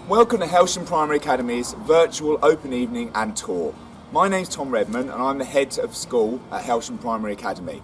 Welcome to Hailsham Primary Academy's virtual open evening and tour. My name's Tom Redmond and I'm the head of school at Hailsham Primary Academy.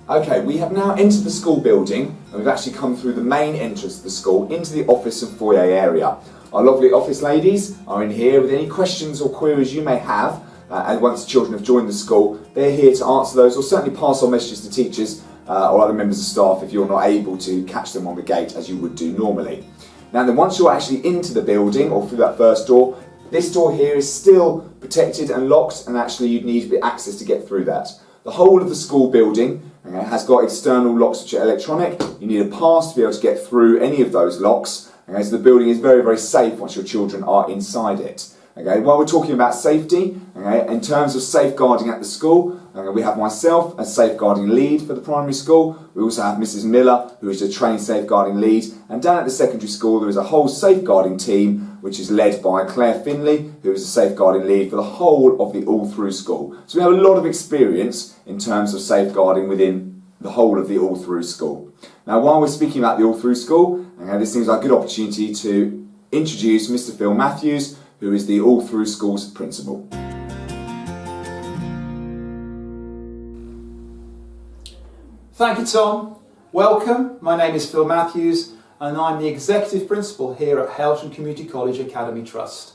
Okay, we have now entered the school building and we've actually come through the main entrance of the school into the office and foyer area. Our lovely office ladies are in here with any questions or queries you may have, and once the children have joined the school, they're here to answer those or certainly pass on messages to teachers or other members of staff if you're not able to catch them on the gate as you would do normally. Now then, once you're actually into the building or through that first door, this door here is still protected and locked, and actually you'd need access to get through that. The whole of the school building has got external locks which are electronic. You need a pass to be able to get through any of those locks. So the building is very, very safe once your children are inside it. While we're talking about safety, in terms of safeguarding at the school, we have myself as safeguarding lead for the primary school. We also have Mrs. Miller, who is the trained safeguarding lead. And down at the secondary school, there is a whole safeguarding team, which is led by Claire Finley, who is the safeguarding lead for the whole of the all-through school. So we have a lot of experience in terms of safeguarding within the whole of the all-through school. Now, while we're speaking about the all-through school, this seems like a good opportunity to introduce Mr. Phil Matthews, who is the all-through school's principal. Thank you, Tom. Welcome. My name is Phil Matthews and I'm the Executive Principal here at Hailsham Community College Academy Trust.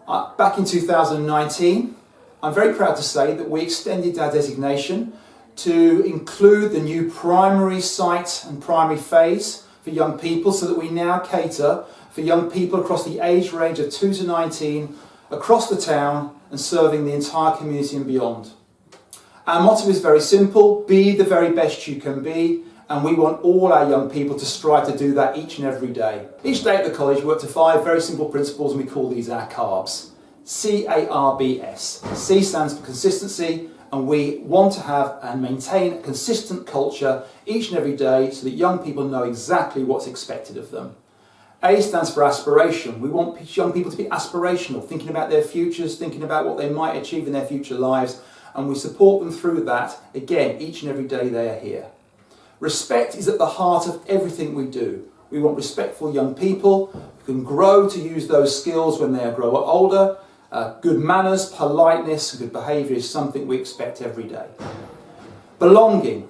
Back in 2019, I'm very proud to say that we extended our designation to include the new primary site and primary phase for young people, so that we now cater for young people across the age range of 2 to 19 across the town and serving the entire community and beyond. Our motto is very simple: be the very best you can be, and we want all our young people to strive to do that each and every day. Each day at the college we work to 5 very simple principles, and we call these our CARBs. C-A-R-B-S. C stands for consistency, and we want to have and maintain a consistent culture each and every day so that young people know exactly what's expected of them. A stands for aspiration. We want young people to be aspirational, thinking about their futures, thinking about what they might achieve in their future lives, and we support them through that, again, each and every day they are here. Respect is at the heart of everything we do. We want respectful young people who can grow to use those skills when they grow older. Good manners, politeness, and good behaviour is something we expect every day. Belonging.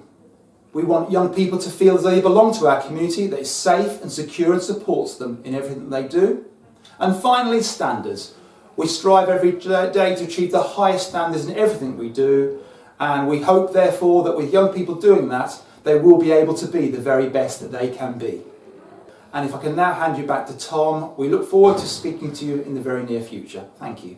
We want young people to feel as though they belong to our community, that is safe and secure and supports them in everything that they do. And finally, standards. We strive every day to achieve the highest standards in everything we do, and we hope therefore that with young people doing that, they will be able to be the very best that they can be. And if I can now hand you back to Tom, we look forward to speaking to you in the very near future. Thank you.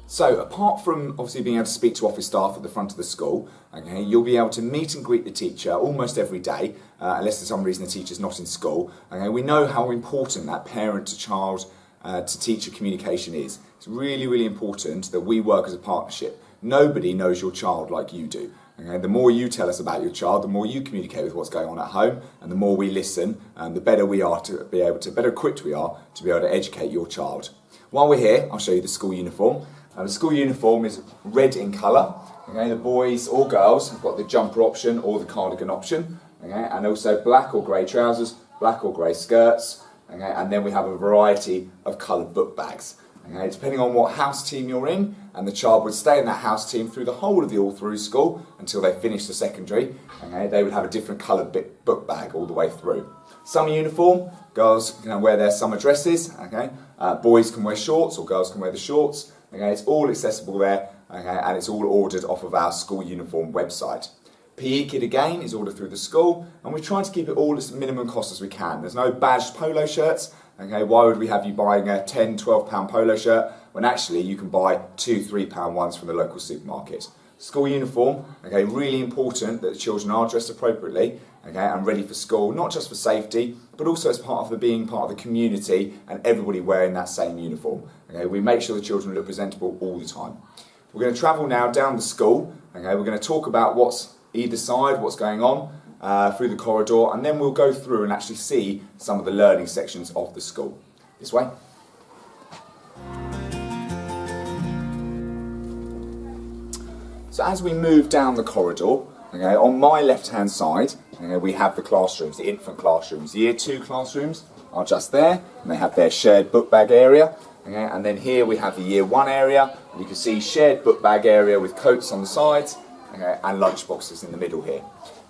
So apart from obviously being able to speak to office staff at the front of the school, you'll be able to meet and greet the teacher almost every day, unless for some reason the teacher's not in school. We know how important that parent to child to teacher communication is. It's really, really important that we work as a partnership. Nobody knows your child like you do. The more you tell us about your child, the more you communicate with what's going on at home, and the more we listen, the better we are to be able to, better equipped we are to be able to educate your child. While we're here, I'll show you the school uniform. The school uniform is red in colour. The boys or girls have got the jumper option or the cardigan option, and also black or grey trousers, black or grey skirts, and then we have a variety of coloured book bags. Depending on what house team you're in, and the child would stay in that house team through the whole of the all-through school until they finish the secondary, they would have a different coloured book bag all the way through. Summer uniform, girls can wear their summer dresses, boys can wear shorts or girls can wear the shorts. It's all accessible there, and it's all ordered off of our school uniform website. PE kit again is ordered through the school, and we're trying to keep it all as minimum cost as we can. There's no badged polo shirts. Why would we have you buying a £10, £12 polo shirt when actually you can buy £2, £3 ones from the local supermarket? School uniform, really important that the children are dressed appropriately, and ready for school, not just for safety, but also as part of being part of the community and everybody wearing that same uniform. We make sure the children look presentable all the time. We're going to travel now down the school. We're going to talk about what's either side, what's going on through the corridor, and then we'll go through and actually see some of the learning sections of the school. This way. So as we move down the corridor, okay, on my left-hand side, okay, we have the classrooms, the infant classrooms. Year 2 classrooms are just there, and they have their shared book bag area. Okay, and then here we have the Year 1 area. You can see shared book bag area with coats on the sides, okay, and lunch boxes in the middle here.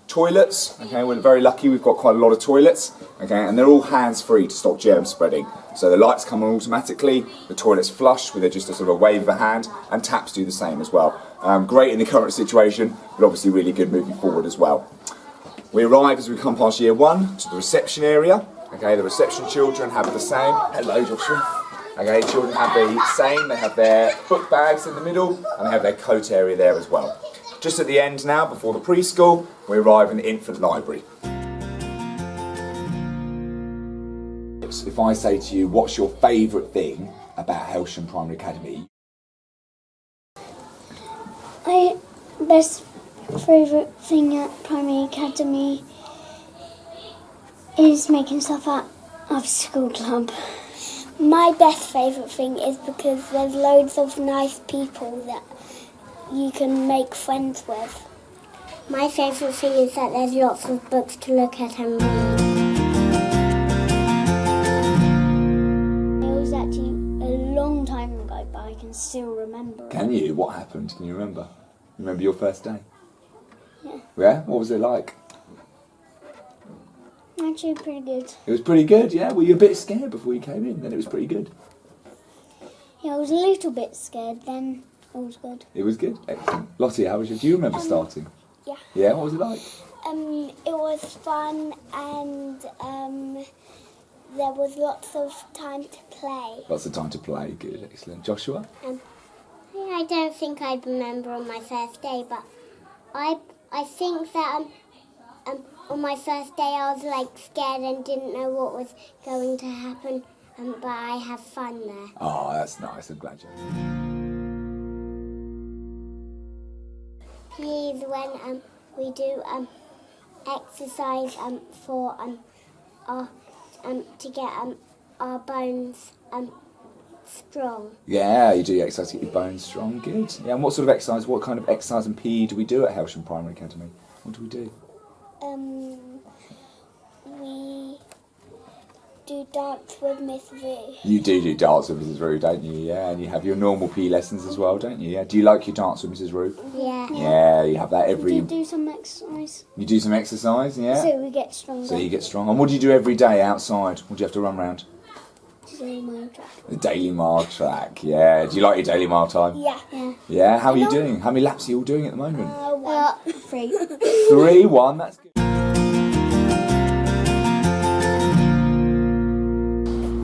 Toilets, okay, we're very lucky, we've got quite a lot of toilets, okay, and they're all hands-free to stop germ spreading. So the lights come on automatically, the toilets flush with just a sort of a wave of a hand, and taps do the same as well. Great in the current situation, but obviously really good moving forward as well. We arrive as we come past Year 1 to the reception area. Okay, the reception children have the same. Hello, Joshua. Okay, children have the same, they have their book bags in the middle, and they have their coat area there as well. Just at the end now, before the preschool, we arrive in the infant library. If I say to you, what's your favourite thing about Hailsham Primary Academy? My best favourite thing at Primary Academy is making stuff out of school club. My best favourite thing is because there's loads of nice people that you can make friends with. My favourite thing is that there's lots of books to look at and read. It was actually a long time ago, but I can still remember it. Can you? What happened? Can you remember? Remember your first day? Yeah. Yeah? What was it like? Actually pretty good. It was pretty good, yeah? Were you a bit scared before you came in? Then it was pretty good. Yeah, I was a little bit scared, then it was good. It was good? Excellent. Lottie, how was you? Do you remember starting? Yeah. Yeah? What was it like? It was fun and there was lots of time to play. Lots of time to play. Good, excellent. Joshua? I don't think I remember on my first day, but I think that on my first day I was like scared and didn't know what was going to happen, but I had fun there. Oh, that's nice. I'm glad you. Here's when we do exercise for our to get our bones strong. Yeah, you do exercise to get your bones strong. Good. Yeah, and what sort of exercise, what kind of exercise and PE do we do at Hailsham Primary Academy? What do we do? We do dance with Miss V. You do dance with Mrs. Rue, don't you? Yeah, and you have your normal PE lessons as well, don't you? Yeah. Do you like your dance with Mrs. Rue? Yeah. Yeah, you have that every... We do some exercise. You do some exercise, yeah? So we get stronger. So you get strong. And what do you do every day outside? What do you have to run around? Daily mile track. The daily mile track, yeah. Do you like your daily mile time? Yeah. Yeah. Yeah, how are you doing? How many laps are you all doing at the moment? 3. 3, 1, that's good.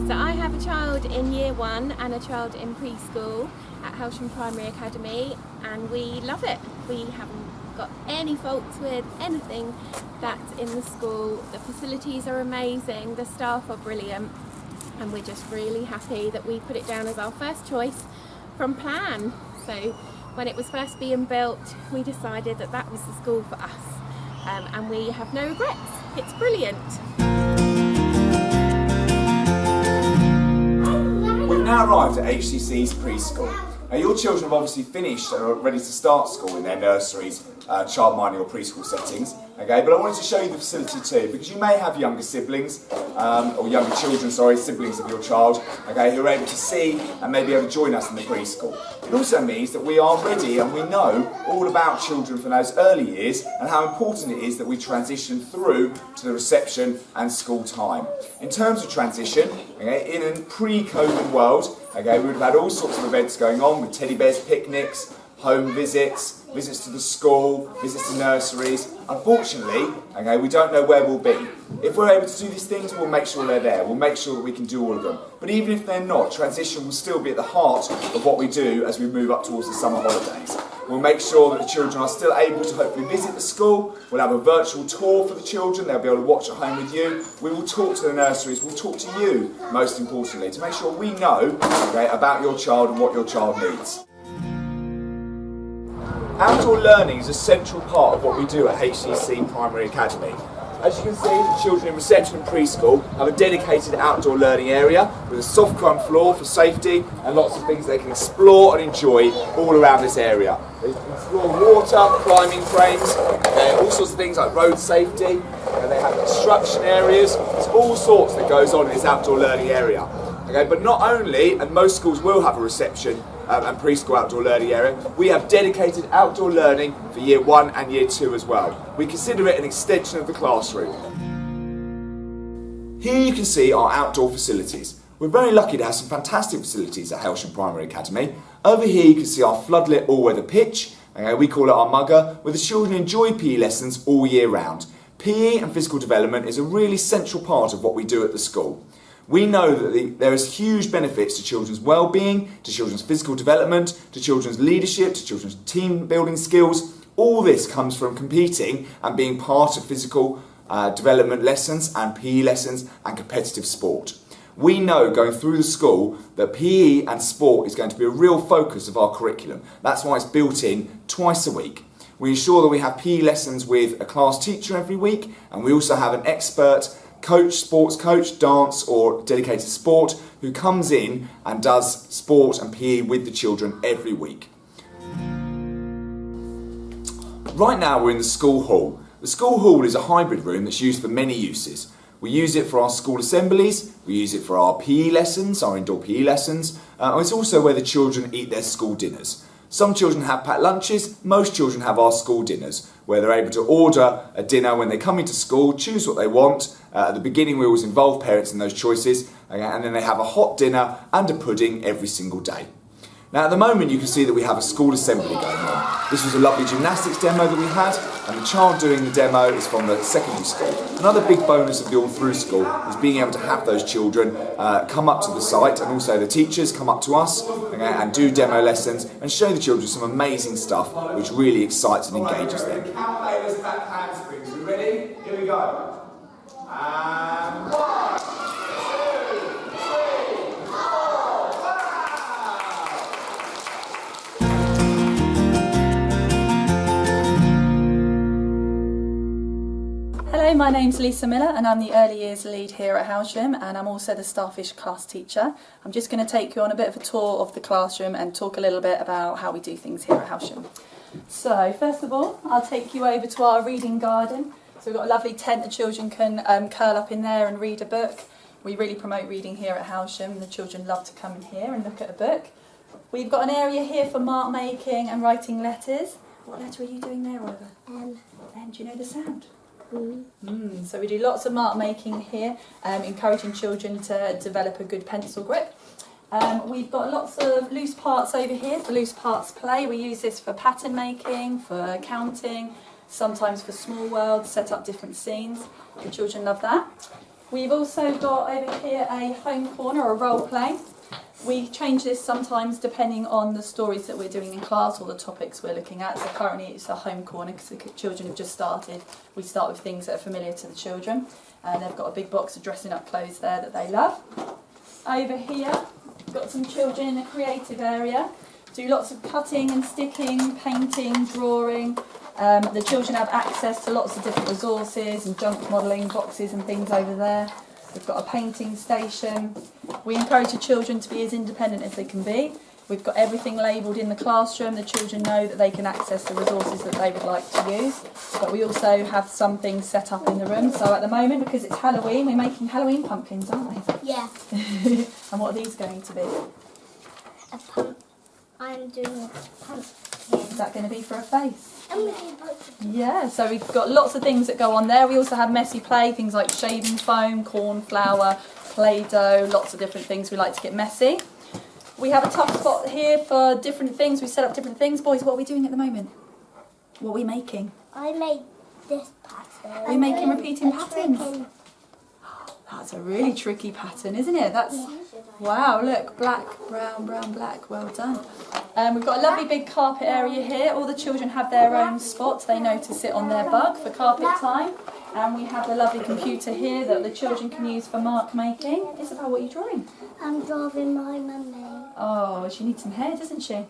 So I have a child in Year 1 and a child in preschool at Hailsham Primary Academy, and we love it. We haven't got any faults with anything that's in the school. The facilities are amazing, the staff are brilliant, and we're just really happy that we put it down as our first choice from plan. So when it was first being built, we decided that that was the school for us, and we have no regrets. It's brilliant. We've now arrived at HCC's preschool. Now your children have obviously finished and are ready to start school in their nurseries, childminding or preschool settings, okay, but I wanted to show you the facility too, because you may have younger siblings, or younger children, sorry, siblings of your child, okay, who are able to see and maybe able to join us in the preschool. It also means that we are ready and we know all about children from those early years and how important it is that we transition through to the reception and school time. In terms of transition, okay, in a pre-COVID world, okay, we would have had all sorts of events going on with teddy bears picnics, home visits, visits to the school, visits to nurseries. Unfortunately, okay, we don't know where we'll be. If we're able to do these things, we'll make sure they're there. We'll make sure that we can do all of them. But even if they're not, transition will still be at the heart of what we do as we move up towards the summer holidays. We'll make sure that the children are still able to hopefully visit the school. We'll have a virtual tour for the children. They'll be able to watch at home with you. We will talk to the nurseries. We'll talk to you, most importantly, to make sure we know, okay, about your child and what your child needs. Outdoor learning is a central part of what we do at HCC Primary Academy. As you can see, the children in reception and preschool have a dedicated outdoor learning area with a soft crumb floor for safety and lots of things they can explore and enjoy all around this area. They can explore water, climbing frames, all sorts of things like road safety, and they have construction areas. There's all sorts that goes on in this outdoor learning area. Okay, but not only, and most schools will have a reception and preschool outdoor learning area, we have dedicated outdoor learning for year 1 and year 2 as well. We consider it an extension of the classroom. Here you can see our outdoor facilities. We're very lucky to have some fantastic facilities at Hailsham Primary Academy. Over here you can see our floodlit all-weather pitch, we call it our mugger, where the children enjoy PE lessons all year round. PE and physical development is a really central part of what we do at the school. We know that there is huge benefits to children's well-being, to children's physical development, to children's leadership, to children's team building skills. All this comes from competing and being part of physical development lessons and PE lessons and competitive sport. We know going through the school that PE and sport is going to be a real focus of our curriculum. That's why it's built in twice a week. We ensure that we have PE lessons with a class teacher every week, and we also have an expert coach, sports coach, dance or dedicated sport, who comes in and does sport and PE with the children every week. Right now we're in the school hall. The school hall is a hybrid room that's used for many uses. We use it for our school assemblies, we use it for our PE lessons, our indoor PE lessons, and it's also where the children eat their school dinners. Some children have packed lunches, most children have our school dinners, where they're able to order a dinner when they come into school, choose what they want. At the beginning we always involve parents in those choices, and then they have a hot dinner and a pudding every single day. Now at the moment you can see that we have a school assembly going on. This was a lovely gymnastics demo that we had, and the child doing the demo is from the secondary school. Another big bonus of the All Through School is being able to have those children come up to the site, and also the teachers come up to us and do demo lessons and show the children some amazing stuff which really excites and engages them. Counterbalance back handsprings. You ready? Here we go. And 1, 2, 3, 4, wow! Hello, my name's Lisa Miller and I'm the early years lead here at Hailsham, and I'm also the Starfish class teacher. I'm just going to take you on a bit of a tour of the classroom and talk a little bit about how we do things here at Hailsham. So first of all, I'll take you over to our reading garden. So we've got a lovely tent the children can curl up in there and read a book. We really promote reading here at Hailsham. The children love to come in here and look at a book. We've got an area here for mark making and writing letters. What letter are you doing there, Oliver? M. Do you know the sound? So we do lots of mark making here, encouraging children to develop a good pencil grip. We've got lots of loose parts over here for loose parts play. We use this for pattern making, for counting, sometimes for small worlds, set up different scenes. The children love that. We've also got over here a home corner or a role play. We change this sometimes depending on the stories that we're doing in class or the topics we're looking at. So currently it's a home corner because the children have just started. We start with things that are familiar to the children, and they've got a big box of dressing up clothes there that they love. Over here, we've got some children in the creative area. Do lots of cutting and sticking, painting, drawing. The children have access to lots of different resources and junk modelling boxes and things over there. We've got a painting station. We encourage the children to be as independent as they can be. We've got everything labelled in the classroom. The children know that they can access the resources that they would like to use. But we also have some things set up in the room. So at the moment, because it's Halloween, we're making Halloween pumpkins, aren't we? Yeah. And what are these going to be? I'm doing a pumpkin. Is that going to be for a face? And Yeah, so we've got lots of things that go on there. We also have messy play, things like shaving foam, corn flour, Play-Doh, lots of different things. We like to get messy. We have a tough spot here for different things. We set up different things. Boys, what are we doing at the moment? What are we making? I made this pattern. We're making repeating patterns. That's a really tricky pattern, isn't it? That's wow, look, black, brown, brown, black, well done. We've got a lovely big carpet area here. All the children have their own spots. They know to sit on their bug for carpet time. And we have a lovely computer here that the children can use for mark making. Isabel, what are you drawing? I'm drawing my mummy. Oh, she needs some hair, doesn't she?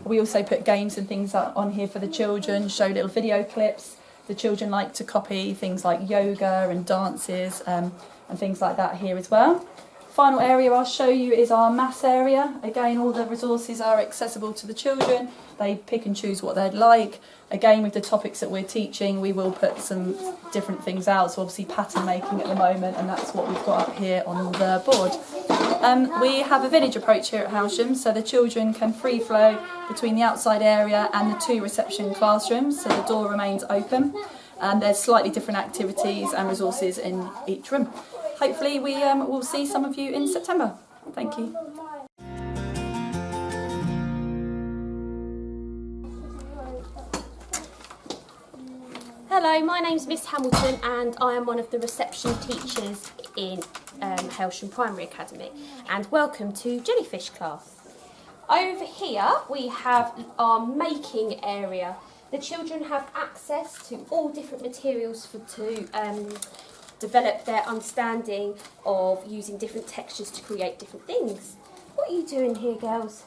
We also put games and things on here for the children, show little video clips. The children like to copy things like yoga and dances and things like that here as well. Final area I'll show you is our maths area. Again, all the resources are accessible to the children. They pick and choose what they'd like. Again, with the topics that we're teaching, we will put some different things out. So obviously pattern making at the moment, and that's what we've got up here on the board. We have a village approach here at Hailsham, so the children can free flow between the outside area and the 2 reception classrooms, so the door remains open. And there's slightly different activities and resources in each room. Hopefully we will see some of you in September. Thank you. Hello, my name's Miss Hamilton and I am one of the reception teachers in Hailsham Primary Academy, and welcome to Jellyfish class. Over here we have our making area. The children have access to all different materials to develop their understanding of using different textures to create different things. What are you doing here, girls?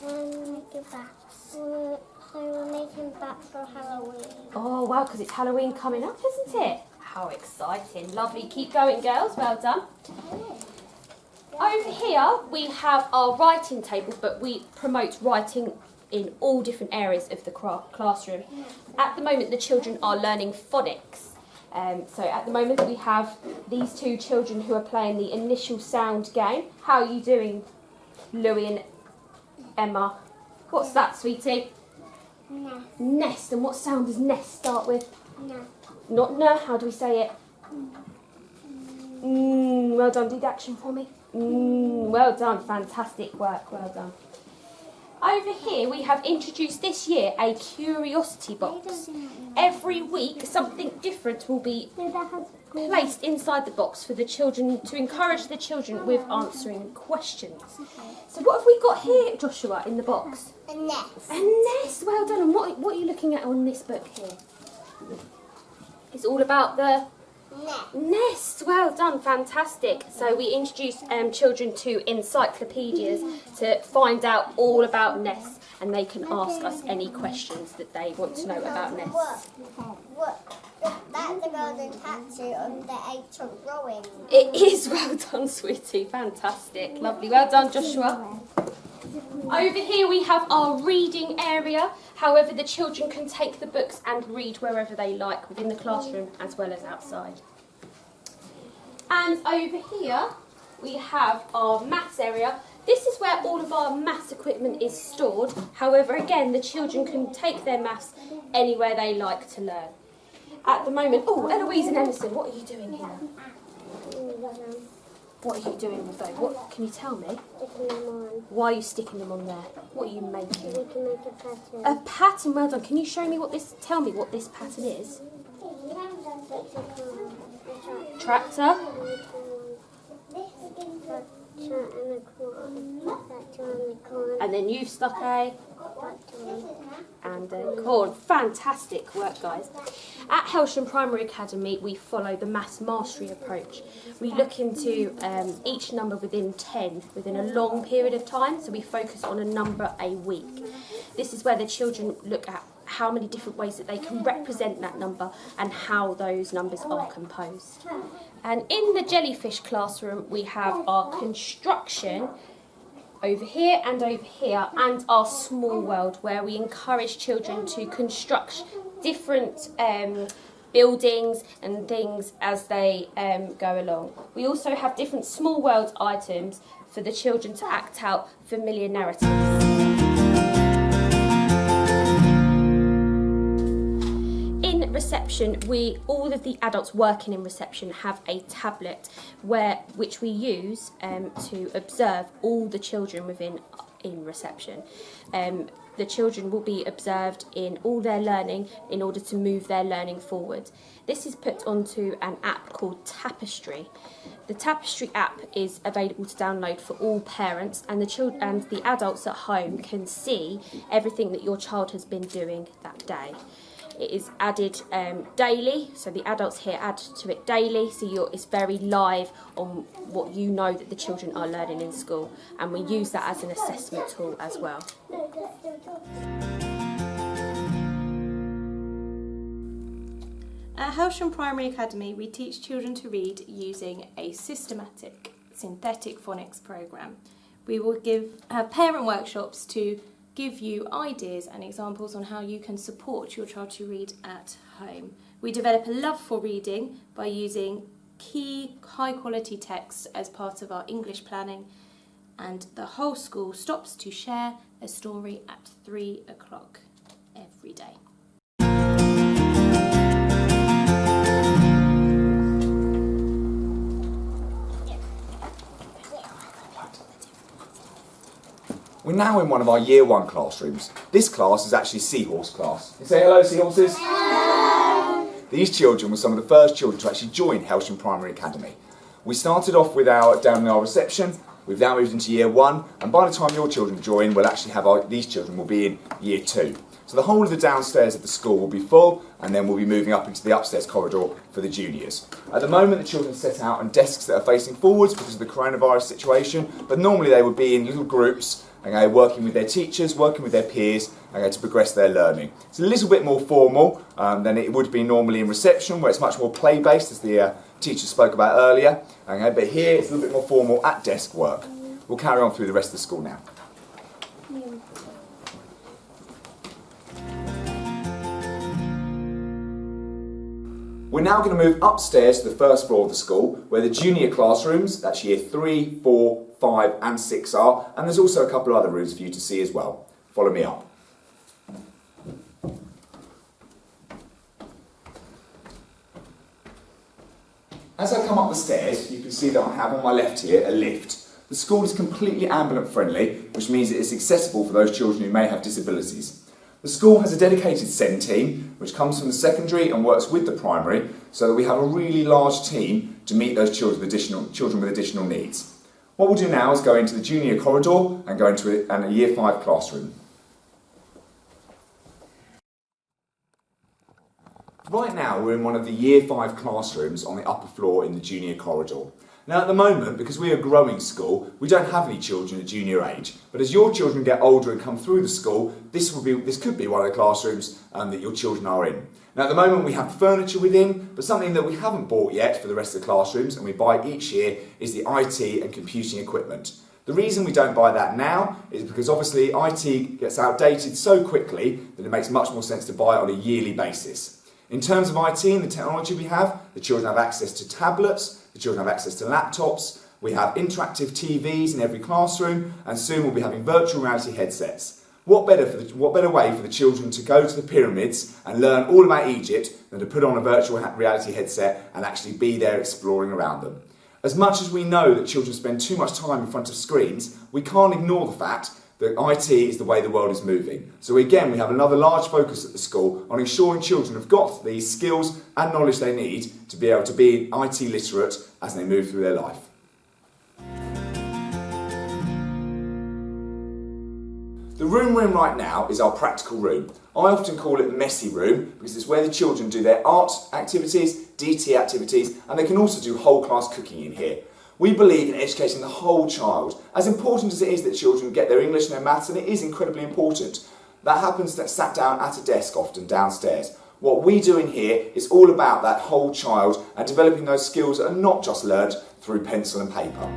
Making bats. So we're making bats for Halloween. Oh wow, because it's Halloween coming up, isn't it? How exciting. Lovely. Keep going, girls. Well done. Over here we have our writing table, but we promote writing in all different areas of the classroom. At the moment the children are learning phonics. So at the moment we have these 2 children who are playing the initial sound game. How are you doing, Louie and Emma? What's that, sweetie? Nest. Nest. And what sound does nest start with? No. Not no. How do we say it? Well done. Do the action for me. Well done. Fantastic work. Well done. Over here we have introduced this year a curiosity box. Every week something different will be placed inside the box for the children, to encourage the children with answering questions. So what have we got here, Joshua, in the box? A nest. A nest. Well done. And what are you looking at on this book here? It's all about the nest. Well done, fantastic. So we introduce children to encyclopedias to find out all about nests, and they can ask us any questions that they want to know about nests. What? That's a golden tattoo on the edge of drawing. It is. Well done, sweetie. Fantastic. Lovely. Well done, Joshua. Over here we have our reading area. However, the children can take the books and read wherever they like within the classroom as well as outside. And over here we have our maths area. This is where all of our maths equipment is stored. However, again, the children can take their maths anywhere they like to learn. At the moment, oh, Eloise and Emerson, what are you doing here? What are you doing with those? What can you tell me? Sticking them on. Why are you sticking them on there? What are you making? We can make a pattern. A pattern. Well done. Can you show me what this? Tell me what this pattern is. Tractor. And then you've stuck a and a corn. Fantastic work, guys. At Hailsham Primary Academy, we follow the maths mastery approach. We look into each number within 10 within a long period of time, so we focus on a number a week. This is where the children look at how many different ways that they can represent that number and how those numbers are composed. And in the jellyfish classroom, we have our construction over here and over here, and our small world, where we encourage children to construct different buildings and things as they go along. We also have different small world items for the children to act out familiar narratives. Reception, all of the adults working in reception have a tablet which we use to observe all the children in reception. The children will be observed in all their learning in order to move their learning forward. This is put onto an app called Tapestry. The Tapestry app is available to download for all parents, and the adults at home can see everything that your child has been doing that day. It is added daily, so the adults here add to it daily, so it's very live on what you know that the children are learning in school, and we use that as an assessment tool as well. At Hailsham Primary Academy, we teach children to read using a systematic synthetic phonics programme. We will have parent workshops to give you ideas and examples on how you can support your child to read at home. We develop a love for reading by using key high quality texts as part of our English planning, and the whole school stops to share a story at 3 o'clock every day. We're now in one of our Year 1 classrooms. This class is actually Seahorse class. You say hello, Seahorses? Hello! These children were some of the first children to actually join Hailsham Primary Academy. We started off with down in our reception. We've now moved into Year 1, and by the time your children join, we'll actually have these children will be in Year 2. So the whole of the downstairs of the school will be full, and then we'll be moving up into the upstairs corridor for the juniors. At the moment, the children are set out on desks that are facing forwards because of the coronavirus situation, but normally they would be in little groups, working with their teachers, working with their peers, to progress their learning. It's a little bit more formal than it would be normally in reception, where it's much more play-based, as the teacher spoke about earlier. But here it's a little bit more formal at desk work. We'll carry on through the rest of the school now. We're now going to move upstairs to the first floor of the school, where the junior classrooms, that's Year 3, 4, 5 and 6 are, and there's also a couple of other rooms for you to see as well. Follow me up. As I come up the stairs, you can see that I have on my left here a lift. The school is completely ambulance friendly, which means it is accessible for those children who may have disabilities. The school has a dedicated SEND team, which comes from the secondary and works with the primary, so that we have a really large team to meet those children with additional needs. What we'll do now is go into the junior corridor and go into a Year 5 classroom. Right now we're in one of the Year 5 classrooms on the upper floor in the junior corridor. Now at the moment, because we're a growing school, we don't have any children at junior age, but as your children get older and come through the school, this could be one of the classrooms that your children are in. Now at the moment we have furniture within, but something that we haven't bought yet for the rest of the classrooms, and we buy each year, is the IT and computing equipment. The reason we don't buy that now is because obviously IT gets outdated so quickly that it makes much more sense to buy it on a yearly basis. In terms of IT and the technology we have, the children have access to tablets, the children have access to laptops, we have interactive TVs in every classroom, and soon we'll be having virtual reality headsets. What better way for the children to go to the pyramids and learn all about Egypt than to put on a virtual reality headset and actually be there exploring around them? As much as we know that children spend too much time in front of screens, we can't ignore the fact that IT is the way the world is moving. So again, we have another large focus at the school on ensuring children have got these skills and knowledge they need to be able to be IT literate as they move through their life. The room we're in right now is our practical room. I often call it the messy room because it's where the children do their art activities, DT activities, and they can also do whole class cooking in here. We believe in educating the whole child. As important as it is that children get their English and their maths, and it is incredibly important, that happens sat down at a desk often downstairs. What we do in here is all about that whole child and developing those skills that are not just learnt through pencil and paper.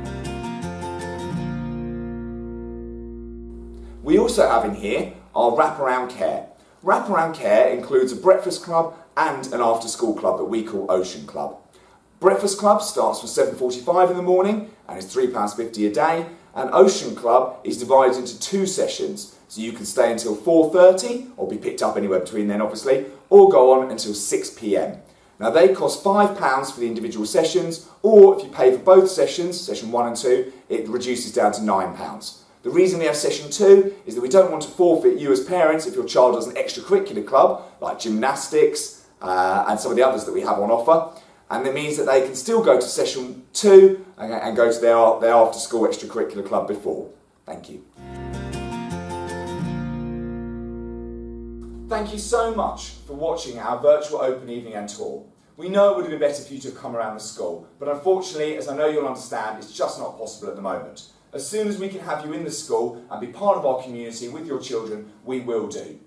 We also have in here our wraparound care. Wraparound care includes a breakfast club and an after school club that we call Ocean Club. Breakfast Club starts from 7:45 in the morning and is £3.50 a day, and Ocean Club is divided into 2 sessions, so you can stay until 4:30 or be picked up anywhere between then obviously, or go on until 6 p.m. Now they cost £5 for the individual sessions, or if you pay for both sessions, session 1 and 2, it reduces down to £9. The reason we have session 2 is that we don't want to forfeit you as parents if your child does an extracurricular club like gymnastics and some of the others that we have on offer. And that means that they can still go to session 2 and go to their after school extracurricular club before. Thank you. Thank you so much for watching our virtual open evening and tour. We know it would have been better for you to have come around the school, but unfortunately, as I know you'll understand, it's just not possible at the moment. As soon as we can have you in the school and be part of our community with your children, we will do.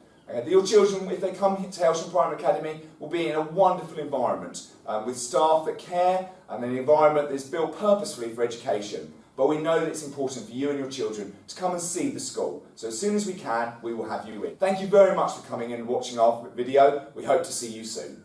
Your children, if they come to Hailsham Primary Academy, will be in a wonderful environment with staff that care and an environment that's built purposefully for education. But we know that it's important for you and your children to come and see the school. So as soon as we can, we will have you in. Thank you very much for coming in and watching our video. We hope to see you soon.